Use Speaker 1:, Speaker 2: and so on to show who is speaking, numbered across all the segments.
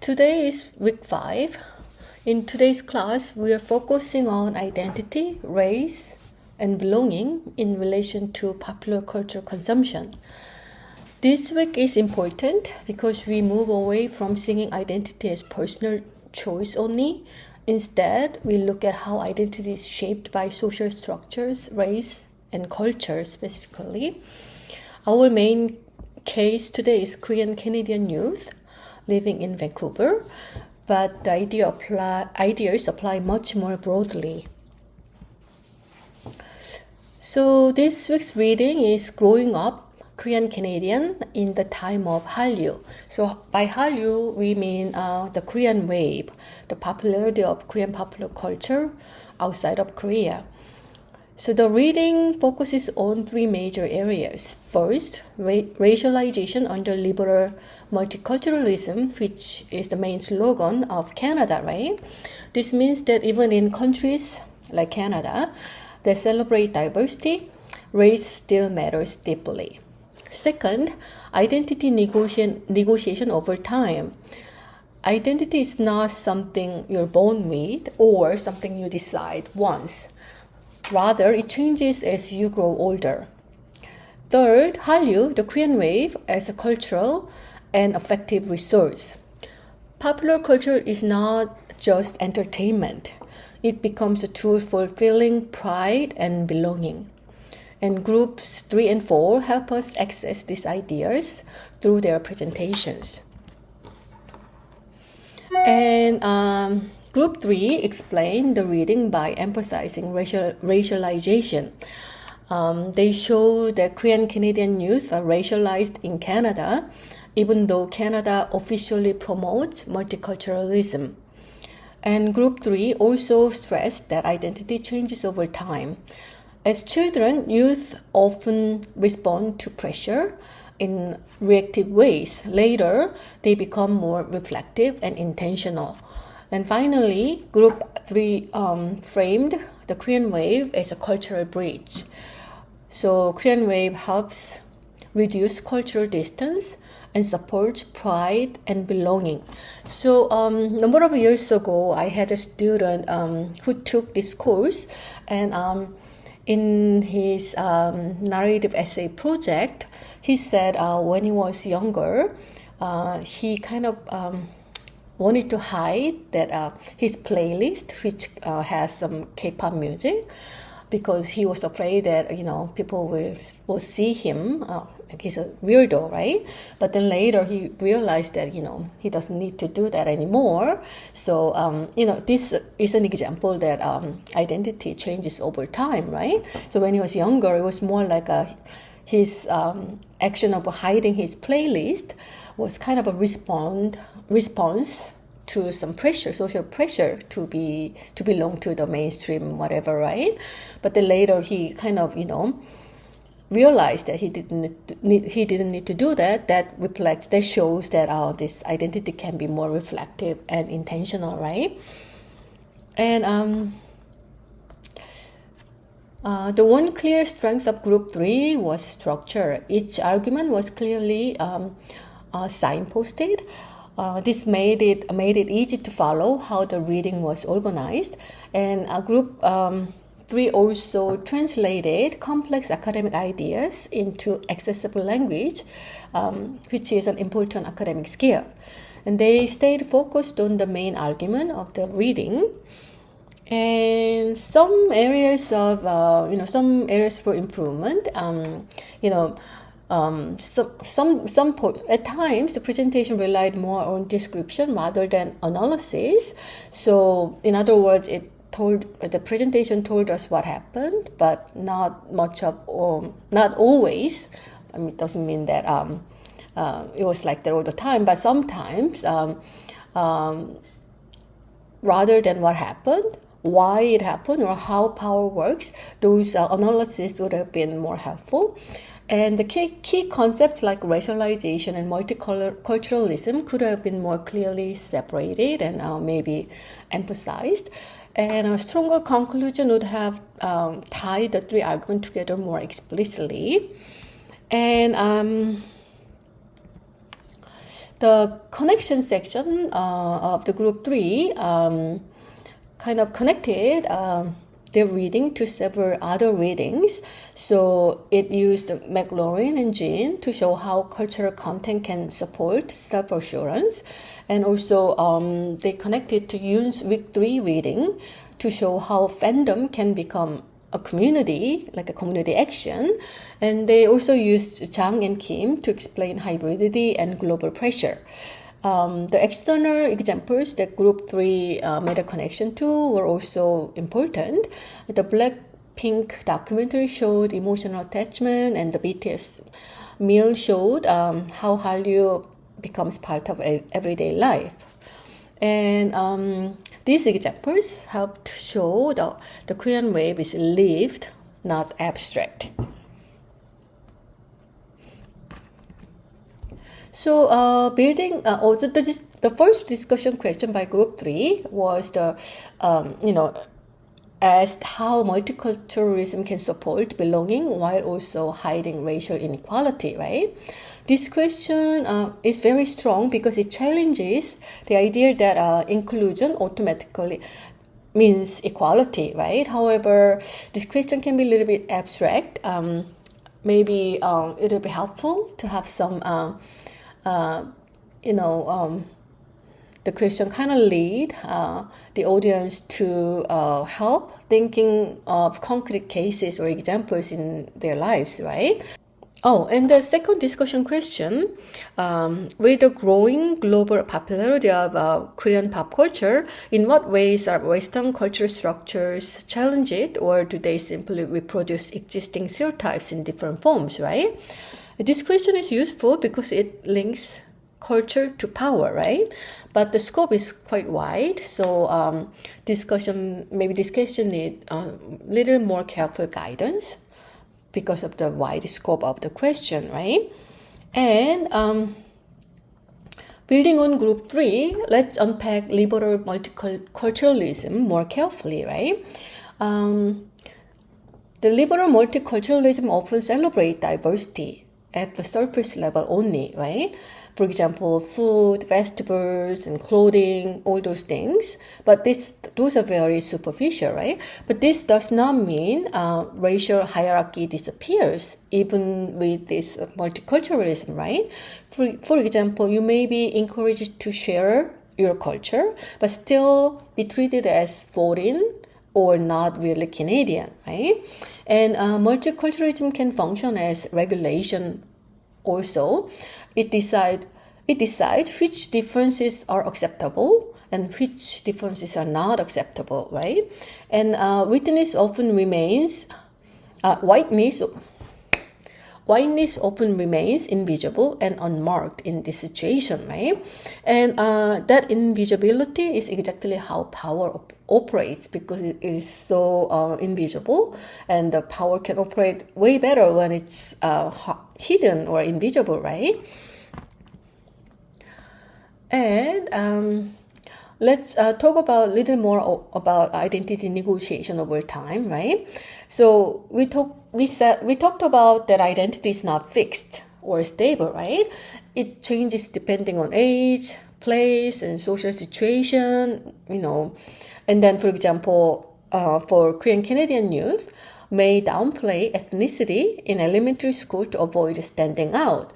Speaker 1: Today is week 5. In today's class, we are focusing on identity, race, and belonging in relation to popular culture consumption. This week is important because we move away from seeing identity as personal choice only. Instead, we look at how identity is shaped by social structures, race, and culture specifically. Our main case today is Korean Canadian youth living in Vancouver, but the ideas apply much more broadly. So this week's reading is Growing Up Korean Canadian in the Time of Hallyu. So by Hallyu, we mean the Korean wave, the popularity of Korean popular culture outside of Korea. So the reading focuses on 3 major areas. First, racialization under liberal multiculturalism, which is the main slogan of Canada, right? This means that even in countries like Canada that celebrate diversity, race still matters deeply. Second, identity negotiation over time. Identity is not something you're born with or something you decide once. Rather, it changes as you grow older. Third, Hallyu, the Korean wave, as a cultural and affective resource. Popular culture is not just entertainment. It becomes a tool for feeling pride and belonging. And groups 3 and 4 help us access these ideas through their presentations. And Group 3 explain the reading by emphasizing racialization. They show that Korean Canadian youth are racialized in Canada, even though Canada officially promotes multiculturalism. And Group 3 also stressed that identity changes over time. As children, youth often respond to pressure in reactive ways. Later, they become more reflective and intentional. And finally, Group 3 framed the Korean wave as a cultural bridge. So Korean wave helps reduce cultural distance and supports pride and belonging. So a number of years ago, I had a student who took this course, and in his narrative essay project, he said when he was younger, he kind of wanted to hide that his playlist, which has some K-pop music, because he was afraid that people will see him like he's a weirdo, right? But then later he realized that he doesn't need to do that anymore. So this is an example that identity changes over time, right? So when he was younger, it was more like his action of hiding his playlist was kind of a response to some pressure, social pressure to belong to the mainstream, whatever, right? But then later he kind of realized that he didn't need to do that. That shows that this identity can be more reflective and intentional, right? And the one clear strength of Group 3 was structure. Each argument was clearly signposted. This made it easy to follow how the reading was organized. And Group 3 also translated complex academic ideas into accessible language, which is an important academic skill. And they stayed focused on the main argument of the reading. And some areas of some areas for improvement. At times the presentation relied more on description rather than analysis. So in other words, the presentation told us what happened, but not always. I mean, it doesn't mean that it was like that all the time, but sometimes rather than what happened, why it happened, or how power works, those analyses would have been more helpful. And the key concepts like racialization and multiculturalism could have been more clearly separated and maybe emphasized. And a stronger conclusion would have tied the 3 arguments together more explicitly. And The connection section of the group 3 kind of connected their reading to several other readings. So it used McLaurin and Jean to show how cultural content can support self-assurance. And also they connected to Yoon's week 3 reading to show how fandom can become a community, like a community action. And they also used Jang and Kim to explain hybridity and global pressure. The external examples that group 3 made a connection to were also important. The Blackpink documentary showed emotional attachment, and the BTS meal showed how Hallyu becomes part of everyday life. And these examples helped show the Korean wave is lived, not abstract. So building, also the first discussion question by group 3 was asked how multiculturalism can support belonging while also hiding racial inequality, right? This question is very strong because it challenges the idea that inclusion automatically means equality, right? However, this question can be a little bit abstract. Maybe it'll be helpful to have some the question kind of lead the audience to help thinking of concrete cases or examples in their lives, right? Oh, and the second discussion question, with the growing global popularity of Korean pop culture, in what ways are Western cultural structures challenge it, or do they simply reproduce existing stereotypes in different forms, right? This question is useful because it links culture to power, right? But the scope is quite wide, so this question need a little more careful guidance because of the wide scope of the question, right? And building on group 3, let's unpack liberal multiculturalism more carefully, right? The liberal multiculturalism often celebrates diversity at the surface level only, right? For example, food, vegetables, and clothing, all those things. But those are very superficial, right? But this does not mean racial hierarchy disappears, even with this multiculturalism, right? For example, you may be encouraged to share your culture, but still be treated as foreign or not really Canadian, right? And multiculturalism can function as regulation also. It decides which differences are acceptable and which differences are not acceptable, right? And whiteness often remains invisible and unmarked in this situation, right? And that invisibility is exactly how power operates, because it is so invisible, and the power can operate way better when it's hidden or invisible, right? And let's talk about a little more about identity negotiation over time, right? So we talked about that identity is not fixed or stable, right? It changes depending on age, place, and social situation, And then, for example, for Korean Canadian youth, may downplay ethnicity in elementary school to avoid standing out.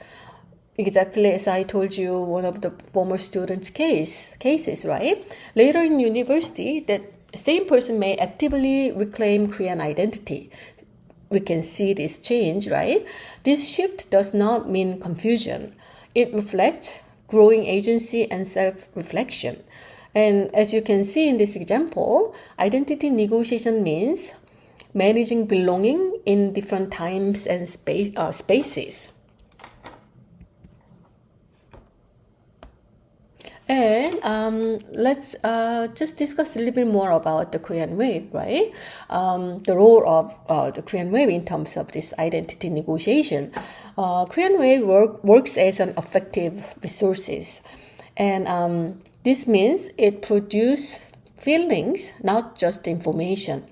Speaker 1: Exactly as I told you, one of the former students' cases, right? Later in university, that same person may actively reclaim Korean identity. We can see this change, right? This shift does not mean confusion. It reflects growing agency and self-reflection. And as you can see in this example, identity negotiation means managing belonging in different times and spaces. And let's just discuss a little bit more about the Korean wave, right? The role of the Korean wave in terms of this identity negotiation. Korean wave works as an effective resources. And this means it produces feelings, not just information.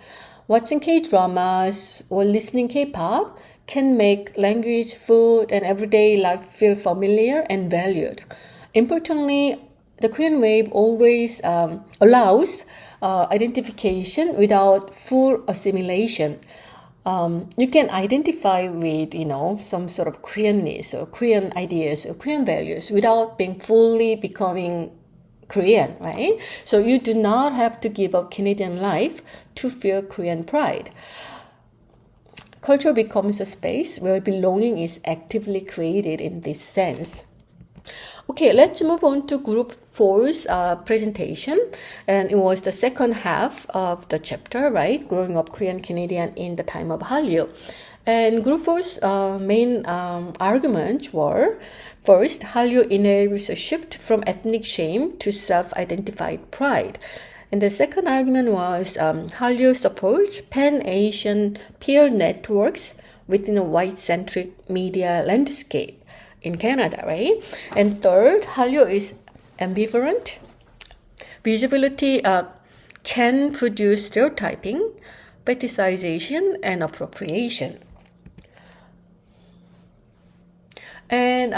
Speaker 1: Watching K-dramas or listening K-pop can make language, food, and everyday life feel familiar and valued. Importantly, the Korean wave always allows identification without full assimilation. You can identify with, some sort of Koreanness or Korean ideas or Korean values without being fully becoming Korean, right? So you do not have to give up Canadian life to feel Korean pride. Culture becomes a space where belonging is actively created in this sense. Okay, let's move on to Group 4's presentation. And it was the second half of the chapter, right? Growing up Korean Canadian in the time of Hallyu. And Group 4's main arguments were, first, Hallyu enables a shift from ethnic shame to self-identified pride. And the second argument was Hallyu supports pan-Asian peer networks within a white-centric media landscape in Canada, right? And third, Hallyu is ambivalent. Visibility can produce stereotyping, fetishization, and appropriation. And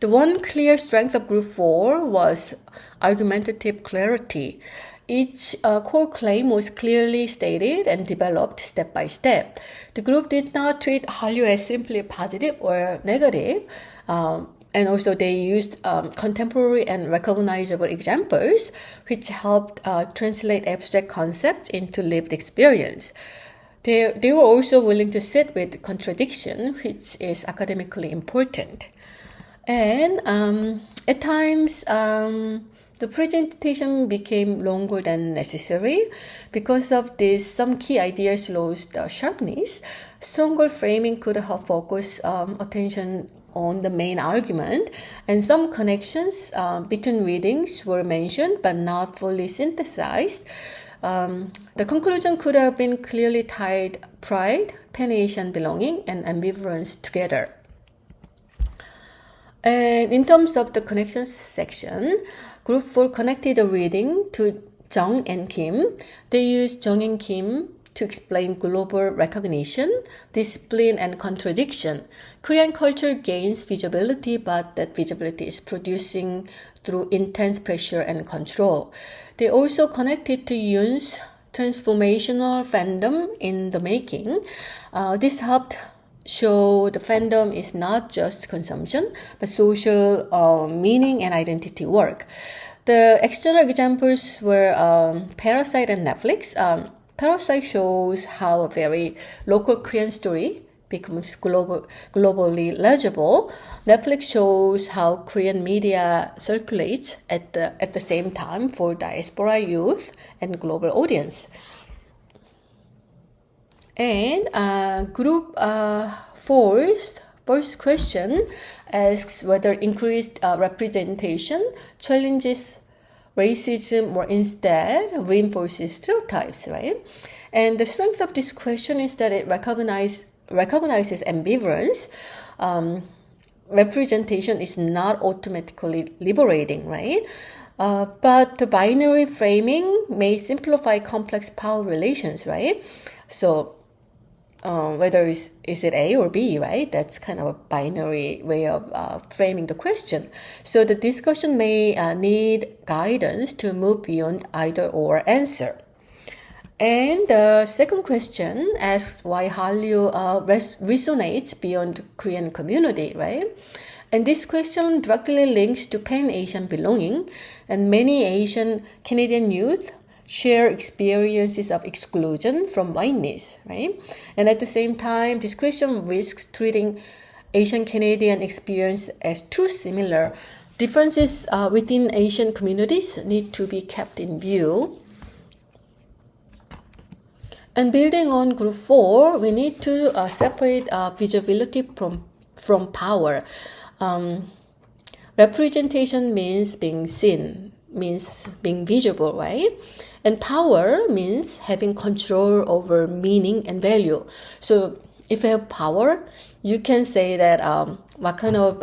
Speaker 1: the one clear strength of Group 4 was argumentative clarity. Each core claim was clearly stated and developed step by step. The group did not treat Hallyu as simply positive or negative, and also they used contemporary and recognizable examples, which helped translate abstract concepts into lived experience. They were also willing to sit with contradiction, which is academically important. And at times, the presentation became longer than necessary. Because of this, some key ideas lost sharpness. Stronger framing could have focused attention on the main argument, and some connections between readings were mentioned but not fully synthesized. The conclusion could have been clearly tied pride, pan-Asian belonging, and ambivalence together. And in terms of the connections section, Group 4 connected the reading to Jung and Kim. They used Jung and Kim to explain global recognition, discipline, and contradiction. Korean culture gains visibility, but that visibility is producing through intense pressure and control. They also connected to Yoon's transformational fandom in the making. This helped show the fandom is not just consumption, but social meaning and identity work. The external examples were Parasite and Netflix. Parasite shows how a very local Korean story becomes globally legible. Netflix shows how Korean media circulates at the same time for diaspora youth and global audience. And Group 4's first question asks whether increased representation challenges racism or instead reinforces stereotypes, right? And the strength of this question is that it recognizes ambivalence. Representation is not automatically liberating, right? But the binary framing may simplify complex power relations, right? So whether is it A or B, right? That's kind of a binary way of framing the question. So the discussion may need guidance to move beyond either or answer. And the second question asks why Hallyu resonates beyond Korean community, right? And this question directly links to pan-Asian belonging, and many Asian Canadian youth share experiences of exclusion from whiteness, right? And at the same time, this question risks treating Asian Canadian experience as too similar. Differences within Asian communities need to be kept in view. And building on Group 4, we need to separate visibility from power. Representation means being seen, means being visible, right? And power means having control over meaning and value. So if you have power, you can say that what kind of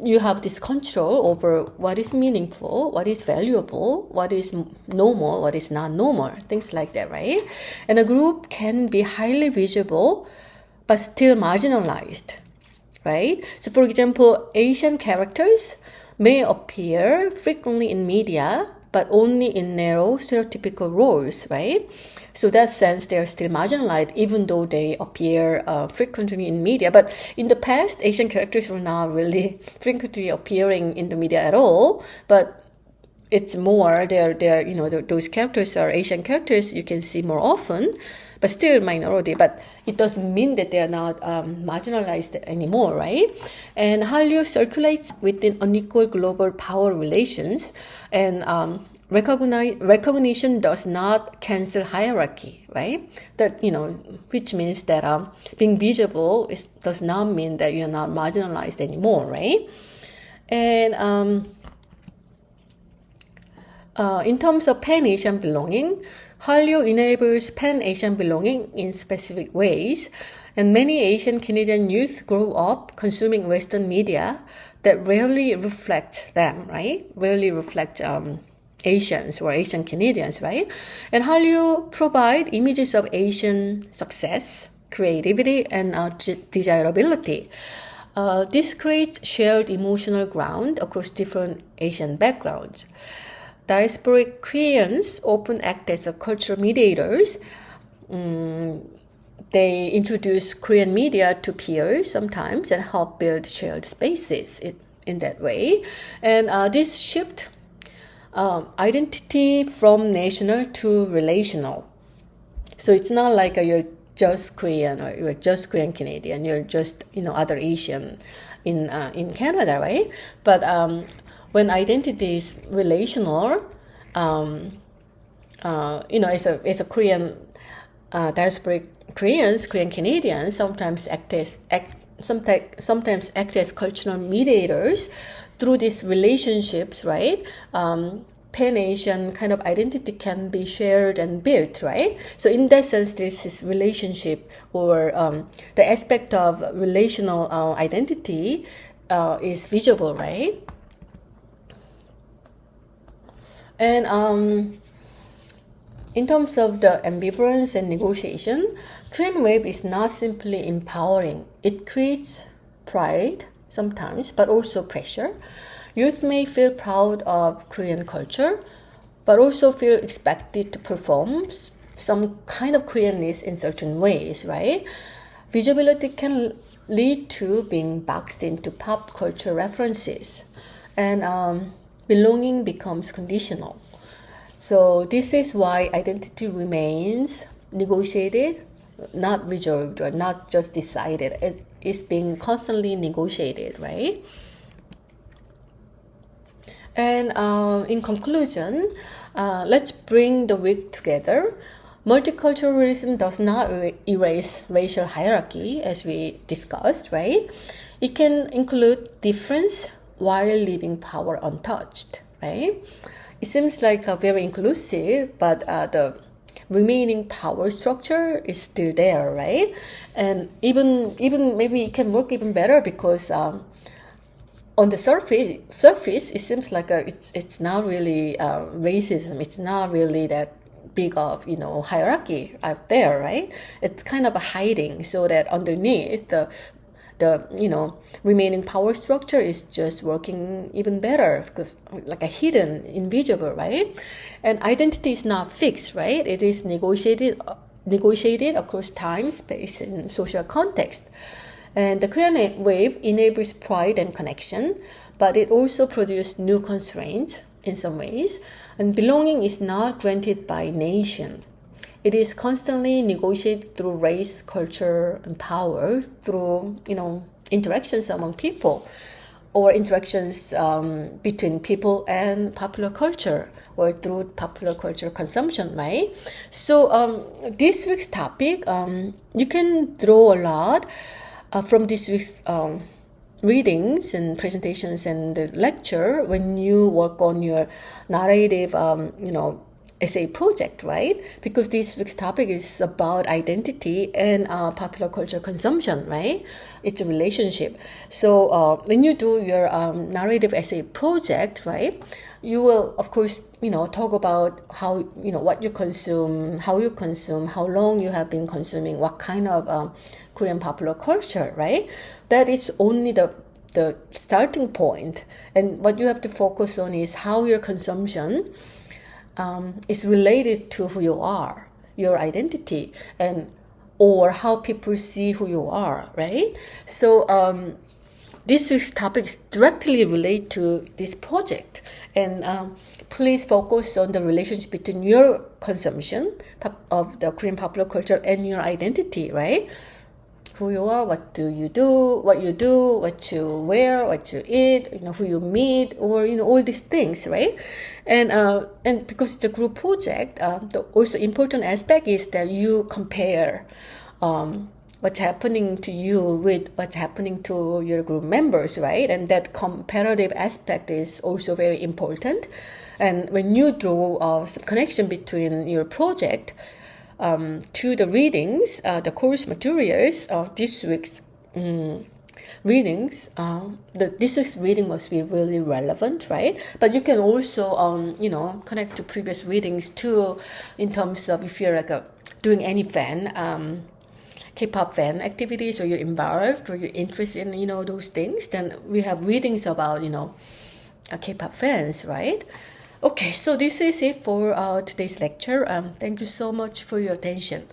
Speaker 1: you have this control over what is meaningful, what is valuable, what is normal, what is not normal, things like that, right? And a group can be highly visible, but still marginalized, right? So for example, Asian characters may appear frequently in media, but only in narrow stereotypical roles, right? So that sense they're still marginalized even though they appear frequently in media. But in the past, Asian characters were not really frequently appearing in the media at all. But it's more they're those characters are Asian characters you can see more often, but still minority. But it doesn't mean that they are not marginalized anymore, right? And Hallyu circulates within unequal global power relations, and recognition does not cancel hierarchy, right? That which means that being visible does not mean that you're not marginalized anymore, right? And in terms of Pan-Asian belonging, Hallyu enables Pan-Asian belonging in specific ways, and many Asian Canadian youth grow up consuming Western media that rarely reflect them, right? Rarely reflect Asians or Asian Canadians, right? And Hallyu provide images of Asian success, creativity, and desirability. This creates shared emotional ground across different Asian backgrounds. Diasporic Koreans often act as cultural mediators. They introduce Korean media to peers sometimes and help build shared spaces in that way. And this shift identity from national to relational. So it's not like you're just Korean or you're just Korean Canadian. You're just other Asian in Canada, right? But when identity is relational, as a Korean diasporic Koreans, Korean Canadians sometimes act as cultural mediators through these relationships, right? Pan-Asian kind of identity can be shared and built, right? So in that sense, this relationship or the aspect of relational identity is visible, right? And in terms of the ambivalence and negotiation, Korean Wave is not simply empowering. It creates pride sometimes, but also pressure. Youth may feel proud of Korean culture, but also feel expected to perform some kind of Koreanness in certain ways, right? Visibility can lead to being boxed into pop culture references, and belonging becomes conditional. So this is why identity remains negotiated, not reserved or not just decided. It's being constantly negotiated, right? And in conclusion, let's bring the week together. Multiculturalism does not erase racial hierarchy, as we discussed, right? It can include difference while leaving power untouched, right? It seems like very inclusive, but the remaining power structure is still there, right? And even maybe it can work even better because on the surface, it seems like it's not really racism. It's not really that big of hierarchy out there, right? It's kind of a hiding, so that underneath the remaining power structure is just working even better because like a hidden, invisible, right? And identity is not fixed, right? It is negotiated across time, space, and social context. And the Korean Wave enables pride and connection, but it also produces new constraints in some ways. And belonging is not granted by nation. It is constantly negotiated through race, culture, and power, through interactions among people, or interactions between people and popular culture, or through popular culture consumption, right? So this week's topic, you can draw a lot from this week's readings and presentations and the lecture when you work on your narrative, essay project, right? Because this week's topic is about identity and popular culture consumption, right? It's a relationship. So when you do your narrative essay project, right, you will, of course, talk about how, what you consume, how you consume, how long you have been consuming, what kind of Korean popular culture, right? That is only the starting point. And what you have to focus on is how your consumption is related to who you are, your identity, and or how people see who you are, right? So this week's topic is directly related to this project, and please focus on the relationship between your consumption of the Korean popular culture and your identity, right? Who you are, what you do, what you wear, what you eat, who you meet, or all these things, right? And because it's a group project, the also important aspect is that you compare what's happening to you with what's happening to your group members, right? And that comparative aspect is also very important. And when you draw some connection between your project to the readings, the course materials, this week's readings, this week's reading must be really relevant, right? But you can also, connect to previous readings too, in terms of if you're doing any fan, K-pop fan activities, or you're involved, or you're interested in, those things, then we have readings about, K-pop fans, right? Okay, so this is it for today's lecture. Thank you so much for your attention.